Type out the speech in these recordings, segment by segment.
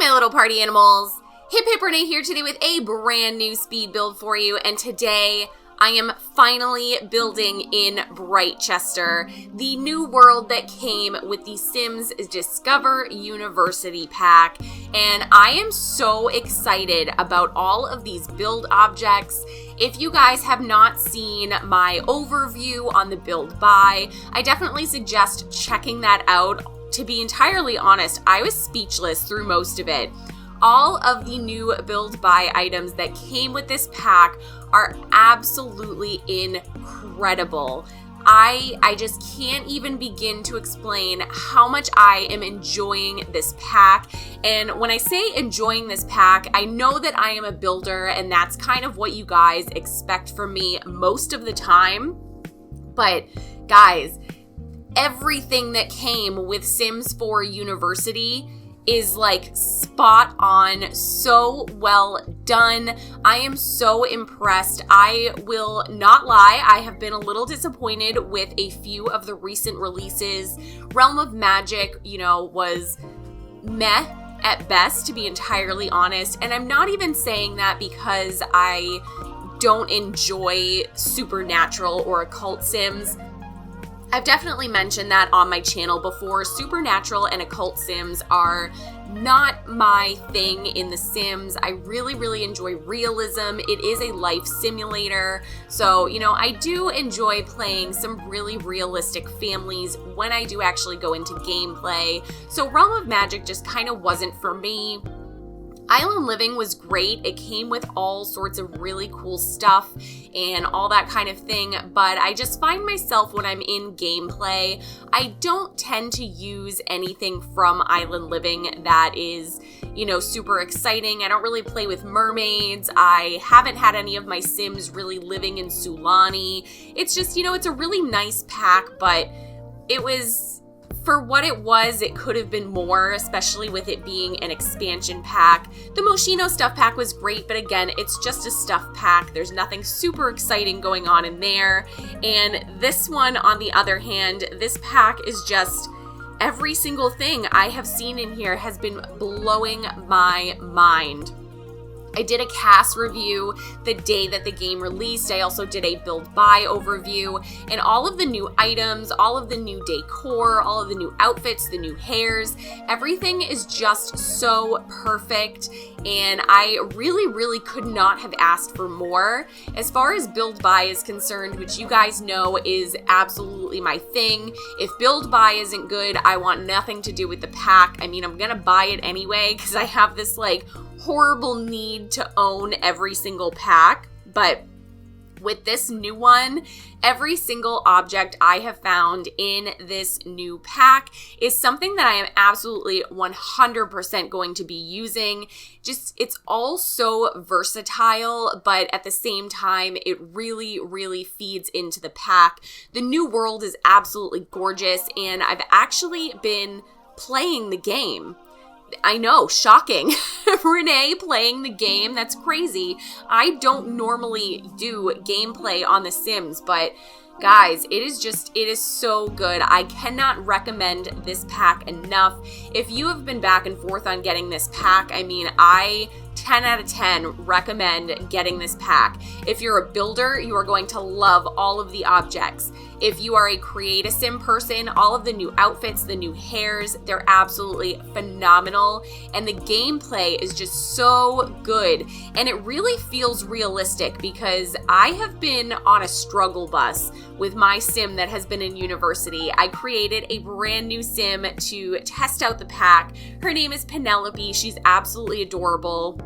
my little party animals. Hiphiprenee here today with a brand new speed build for you, and today I am finally building in Britechester, the new world that came with the Sims Discover University pack, and I am so excited about all of these build objects. If you guys have not seen my overview on the build buy, I definitely suggest checking that out. To be entirely honest, I was speechless through most of it. All of the new build buy items that came with this pack are absolutely incredible. I just can't even begin to explain how much I am enjoying this pack. And when I say enjoying this pack, I know that I am a builder and that's kind of what you guys expect from me most of the time. But guys, everything that came with Sims 4 University is like spot on, so well done. I am so impressed. I will not lie, I have been a little disappointed with a few of the recent releases. Realm of Magic, was meh at best, to be entirely honest. And I'm not even saying that because I don't enjoy supernatural or occult Sims. I've definitely mentioned that on my channel before. Supernatural and occult Sims are not my thing in The Sims. I really enjoy realism. It is a life simulator. So, I do enjoy playing some really realistic families when I do actually go into gameplay. So Realm of Magic just kind of wasn't for me. Island Living was great. It came with all sorts of really cool stuff and all that kind of thing, but I just find myself when I'm in gameplay, I don't tend to use anything from Island Living that is, super exciting. I don't really play with mermaids. I haven't had any of my Sims really living in Sulani. It's just, it's a really nice pack, but it was... For what it was, it could have been more, especially with it being an expansion pack. The Moschino stuff pack was great, but again, it's just a stuff pack. There's nothing super exciting going on in there. And this one, on the other hand, this pack is just... Every single thing I have seen in here has been blowing my mind. I did a cast review the day that the game released. I also did a build buy overview, and all of the new items, all of the new decor, all of the new outfits, the new hairs, everything is just so perfect, and I really could not have asked for more. As far as build buy is concerned, which you guys know is absolutely my thing, if build buy isn't good, I want nothing to do with the pack. I mean, I'm gonna buy it anyway because I have this horrible need to own every single pack, but with this new one, every single object I have found in this new pack is something that I am absolutely 100% going to be using. It's all so versatile, but at the same time, it really feeds into the pack. The new world is absolutely gorgeous, and I've actually been playing the game. I know, shocking. Renee playing the game, that's crazy. I don't normally do gameplay on The Sims, but guys, it is so good. I cannot recommend this pack enough. If you have been back and forth on getting this pack, I 10 out of 10 recommend getting this pack. If you're a builder, you are going to love all of the objects. If you are a Create-A-Sim person, all of the new outfits, the new hairs, they're absolutely phenomenal. And the gameplay is just so good. And it really feels realistic because I have been on a struggle bus with my Sim that has been in university. I created a brand new Sim to test out the pack. Her name is Penelope. She's absolutely adorable.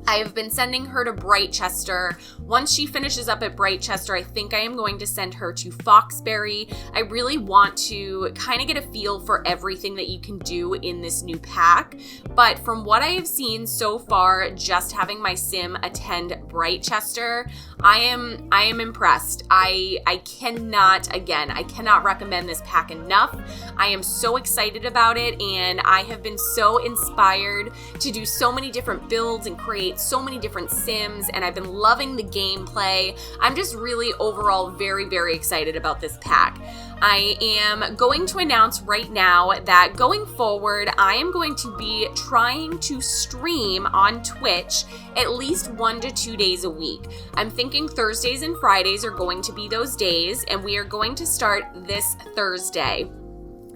I have been sending her to Britechester. Once she finishes up at Britechester, I think I am going to send her to Foxbury. I really want to kind of get a feel for everything that you can do in this new pack. But from what I have seen so far, just having my Sim attend Britechester, I am impressed. I cannot recommend this pack enough. I am so excited about it, and I have been so inspired to do so many different builds and create create so many different Sims, and I've been loving the gameplay. I'm just really overall very, very excited about this pack. I am going to announce right now that going forward, I am going to be trying to stream on Twitch at least 1 to 2 days a week. I'm thinking Thursdays and Fridays are going to be those days, and we are going to start this Thursday.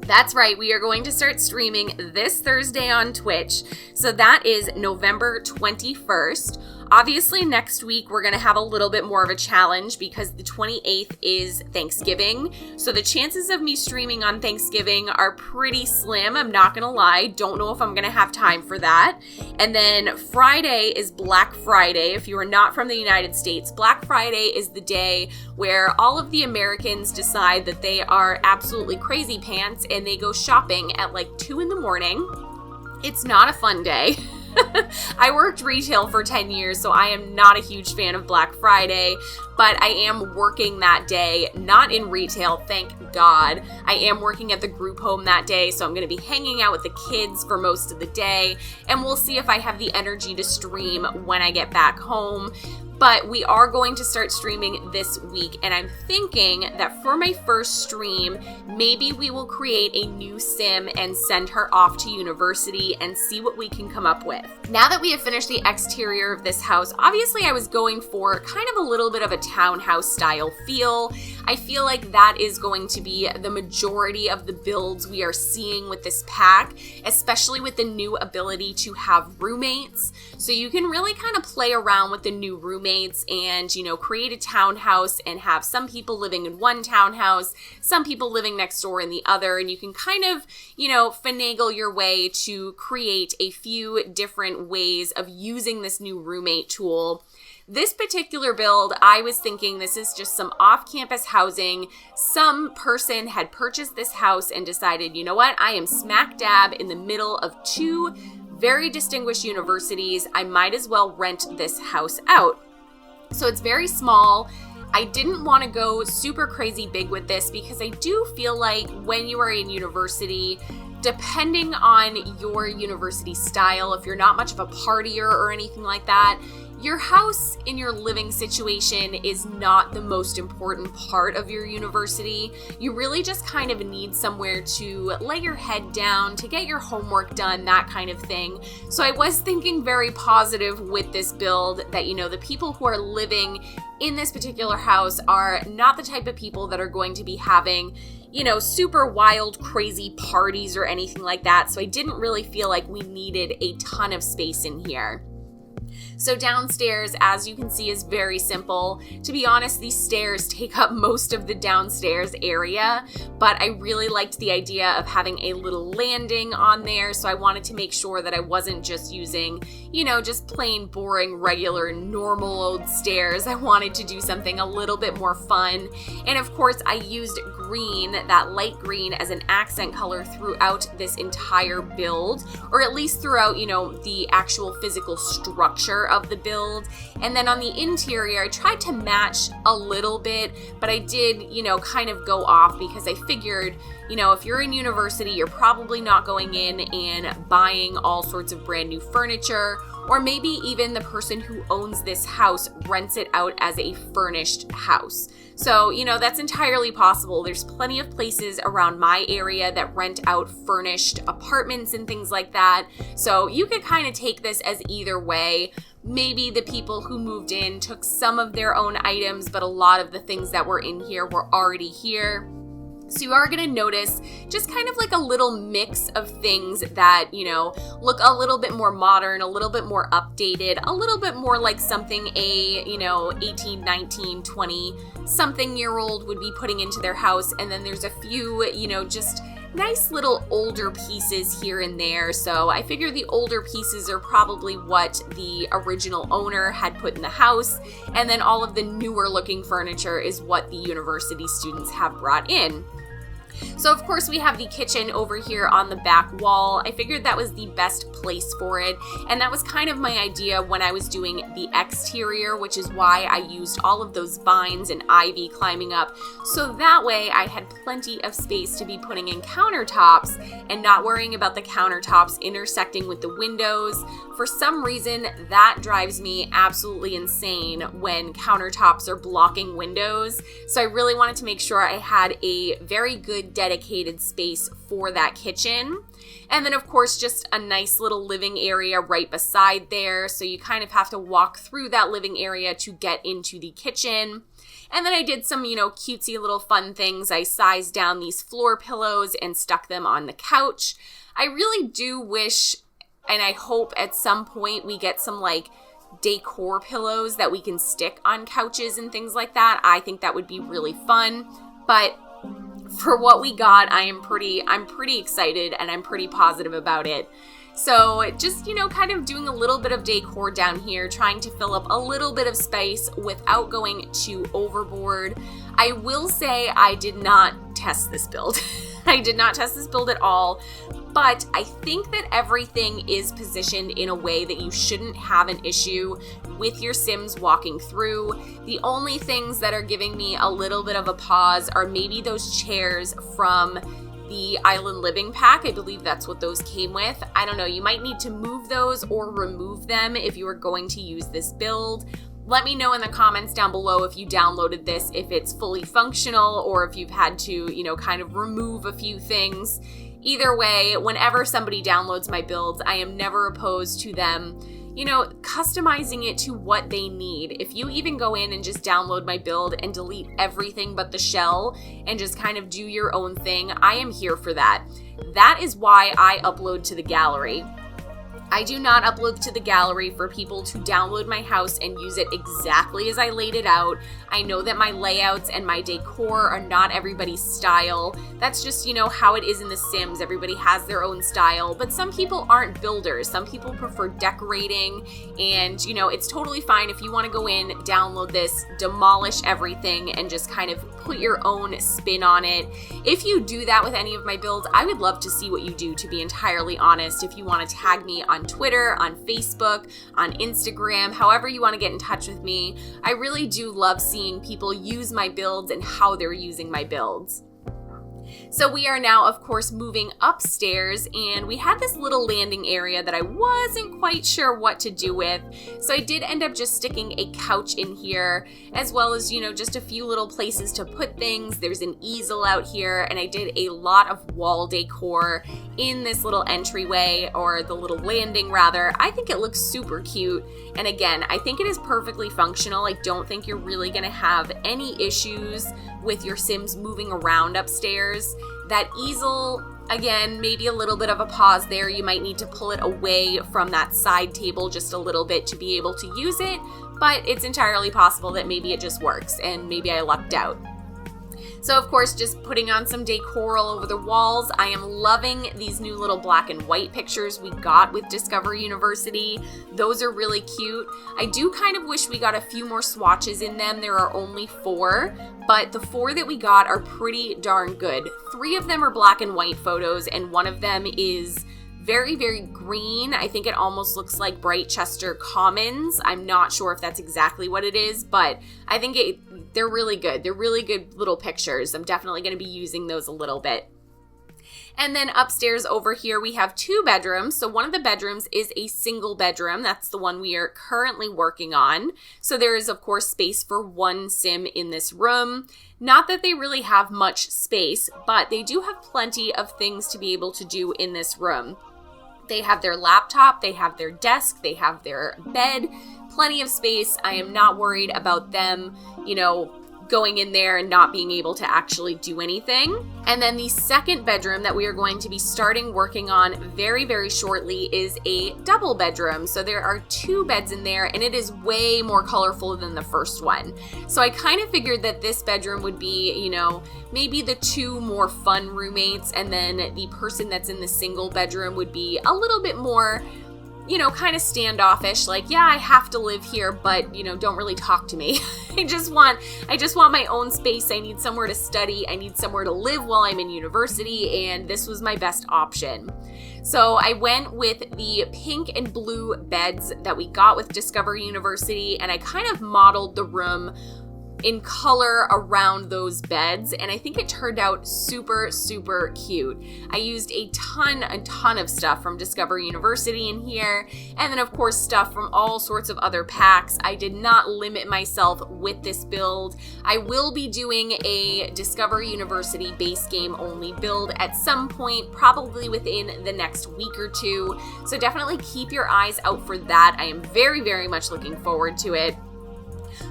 That's right, we are going to start streaming this Thursday on Twitch. So that is November 21st. Obviously, next week we're going to have a little bit more of a challenge because the 28th is Thanksgiving. So the chances of me streaming on Thanksgiving are pretty slim. I'm not going to lie. Don't know if I'm going to have time for that. And then Friday is Black Friday. If you are not from the United States, Black Friday is the day where all of the Americans decide that they are absolutely crazy pants and they go shopping at like 2 in the morning. It's not a fun day. I worked retail for 10 years, so I am not a huge fan of Black Friday, but I am working that day, not in retail, thank God. I am working at the group home that day, so I'm going to be hanging out with the kids for most of the day, and we'll see if I have the energy to stream when I get back home. But we are going to start streaming this week, and I'm thinking that for my first stream, maybe we will create a new Sim and send her off to university and see what we can come up with. Now that we have finished the exterior of this house, obviously I was going for kind of a little bit of a townhouse style feel. I feel like that is going to be the majority of the builds we are seeing with this pack, especially with the new ability to have roommates. So you can really kind of play around with the new roommates and, you know, create a townhouse and have some people living in one townhouse, some people living next door in the other, and you can kind of, you know, finagle your way to create a few different ways of using this new roommate tool. This particular build, I was thinking this is just some off-campus housing. Some person had purchased this house and decided, you know what, I am smack dab in the middle of 2 very distinguished universities. I might as well rent this house out. So it's very small. I didn't want to go super crazy big with this because I do feel like when you are in university, depending on your university style, if you're not much of a partier or anything like that, your house in your living situation is not the most important part of your university. You really just kind of need somewhere to lay your head down, to get your homework done, that kind of thing. So I was thinking very positive with this build that, you know, the people who are living in this particular house are not the type of people that are going to be having, you know, super wild, crazy parties or anything like that. So I didn't really feel like we needed a ton of space in here. So downstairs, as you can see, is very simple. To be honest, these stairs take up most of the downstairs area, but I really liked the idea of having a little landing on there, so I wanted to make sure that I wasn't just using, you know, just plain boring, regular, normal old stairs. I wanted to do something a little bit more fun, and of course, I used green, that light green, as an accent color throughout this entire build, or at least throughout, you know, the actual physical structure of the build. And then on the interior, I tried to match a little bit, but I did, you know, kind of go off because I figured, you know, if you're in university, you're probably not going in and buying all sorts of brand new furniture, or maybe even the person who owns this house rents it out as a furnished house. So, you know, that's entirely possible. There's plenty of places around my area that rent out furnished apartments and things like that. So you could kind of take this as either way. Maybe the people who moved in took some of their own items, but a lot of the things that were in here were already here. So you are going to notice just kind of like a little mix of things that, you know, look a little bit more modern, a little bit more updated, a little bit more like something a, you know, 18, 19, 20 something year old would be putting into their house. And then there's a few, you know, just nice little older pieces here and there. So I figure the older pieces are probably what the original owner had put in the house. And then all of the newer looking furniture is what the university students have brought in. So of course we have the kitchen over here on the back wall. I figured that was the best place for it, and that was kind of my idea when I was doing the exterior, which is why I used all of those vines and ivy climbing up, so that way I had plenty of space to be putting in countertops and not worrying about the countertops intersecting with the windows. For some reason, that drives me absolutely insane when countertops are blocking windows, so I really wanted to make sure I had a very good dedicated space for that kitchen. And then of course just a nice little living area right beside there, so you kind of have to walk through that living area to get into the kitchen. And then I did some, cutesy little fun things. I sized down these floor pillows and stuck them on the couch. I really do wish, and I hope at some point we get some decor pillows that we can stick on couches and things like that. I think that would be really fun. But for what we got, I'm pretty excited and I'm pretty positive about it. So just, kind of doing a little bit of decor down here, trying to fill up a little bit of space without going too overboard. I will say I did not test this build. I did not test this build at all, but I think that everything is positioned in a way that you shouldn't have an issue with your Sims walking through. The only things that are giving me a little bit of a pause are maybe those chairs from the Island Living Pack. I believe that's what those came with. I don't know, you might need to move those or remove them if you are going to use this build. Let me know in the comments down below if you downloaded this, if it's fully functional, or if you've had to, kind of remove a few things. Either way, whenever somebody downloads my builds, I am never opposed to them, customizing it to what they need. If you even go in and just download my build and delete everything but the shell and just kind of do your own thing, I am here for that. That is why I upload to the gallery. I do not upload to the gallery for people to download my house and use it exactly as I laid it out. I know that my layouts and my decor are not everybody's style. That's just, how it is in The Sims. Everybody has their own style, but some people aren't builders. Some people prefer decorating, and, it's totally fine if you want to go in, download this, demolish everything, and just kind of put your own spin on it. If you do that with any of my builds, I would love to see what you do, to be entirely honest. If you want to tag me on Twitter, on Facebook, on Instagram, however you want to get in touch with me. I really do love seeing people use my builds and how they're using my builds. So we are now, of course, moving upstairs, and we had this little landing area that I wasn't quite sure what to do with. So I did end up just sticking a couch in here, as well as, just a few little places to put things. There's an easel out here, and I did a lot of wall decor in this little entryway, or the little landing rather. I think it looks super cute. And again, I think it is perfectly functional. I don't think you're really gonna have any issues with your Sims moving around upstairs. That easel, again, maybe a little bit of a pause there. You might need to pull it away from that side table just a little bit to be able to use it, but it's entirely possible that maybe it just works and maybe I lucked out. So of course, just putting on some decor all over the walls. I am loving these new little black and white pictures we got with Discovery University. Those are really cute. I do kind of wish we got a few more swatches in them. There are only 4, but the 4 that we got are pretty darn good. 3 of them are black and white photos, and one of them is very, very green. I think it almost looks like Britechester Commons. I'm not sure if that's exactly what it is, but I think they're really good. They're really good little pictures. I'm definitely going to be using those a little bit. And then upstairs over here, we have 2 bedrooms. So one of the bedrooms is a single bedroom. That's the one we are currently working on. So there is, of course, space for 1 Sim in this room. Not that they really have much space, but they do have plenty of things to be able to do in this room. They have their laptop, they have their desk, they have their bed, plenty of space. I am not worried about them, going in there and not being able to actually do anything. And then the second bedroom that we are going to be starting working on very, very shortly is a double bedroom. So there are 2 beds in there, and it is way more colorful than the first one. So I kind of figured that this bedroom would be, maybe the 2 more fun roommates, and then the person that's in the single bedroom would be a little bit more kind of standoffish, like, yeah, I have to live here, but, don't really talk to me. I just want my own space. I need somewhere to study. I need somewhere to live while I'm in university, and this was my best option. So I went with the pink and blue beds that we got with Discover University, and I kind of modeled the room in color around those beds, and I think it turned out super, super cute. I used a ton of stuff from Discover University in here, and then of course stuff from all sorts of other packs. I did not limit myself with this build. I will be doing a Discover University base game only build at some point, probably within the next week or two, so definitely keep your eyes out for that. I am very, very much looking forward to it.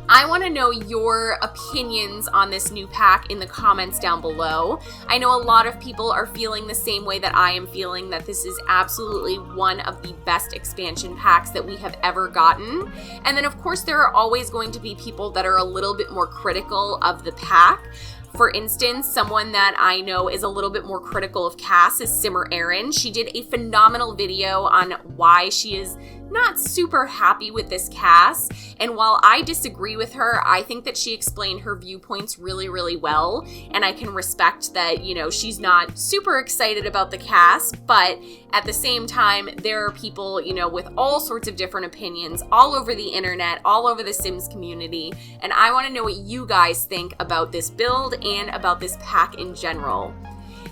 I want to know your opinions on this new pack in the comments down below. I know a lot of people are feeling the same way that I am feeling, that this is absolutely one of the best expansion packs that we have ever gotten. And then of course there are always going to be people that are a little bit more critical of the pack. For instance, someone that I know is a little bit more critical of Cass is Simmer Erin. She did a phenomenal video on why she is not super happy with this Cass, and while I disagree with her, I think that she explained her viewpoints really, really well, and I can respect that, she's not super excited about the Cass, but at the same time, there are people, with all sorts of different opinions all over the internet, all over the Sims community, and I want to know what you guys think about this build and about this pack in general.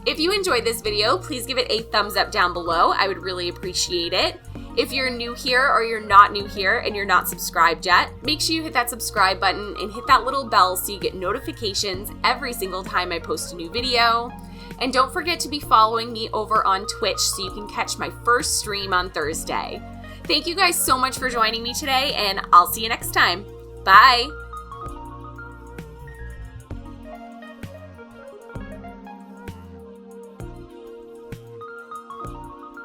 If you enjoyed this video, please give it a thumbs up down below. I would really appreciate it. If you're new here or you're not new here and you're not subscribed yet, make sure you hit that subscribe button and hit that little bell so you get notifications every single time I post a new video. And don't forget to be following me over on Twitch so you can catch my first stream on Thursday. Thank you guys so much for joining me today, and I'll see you next time. Bye!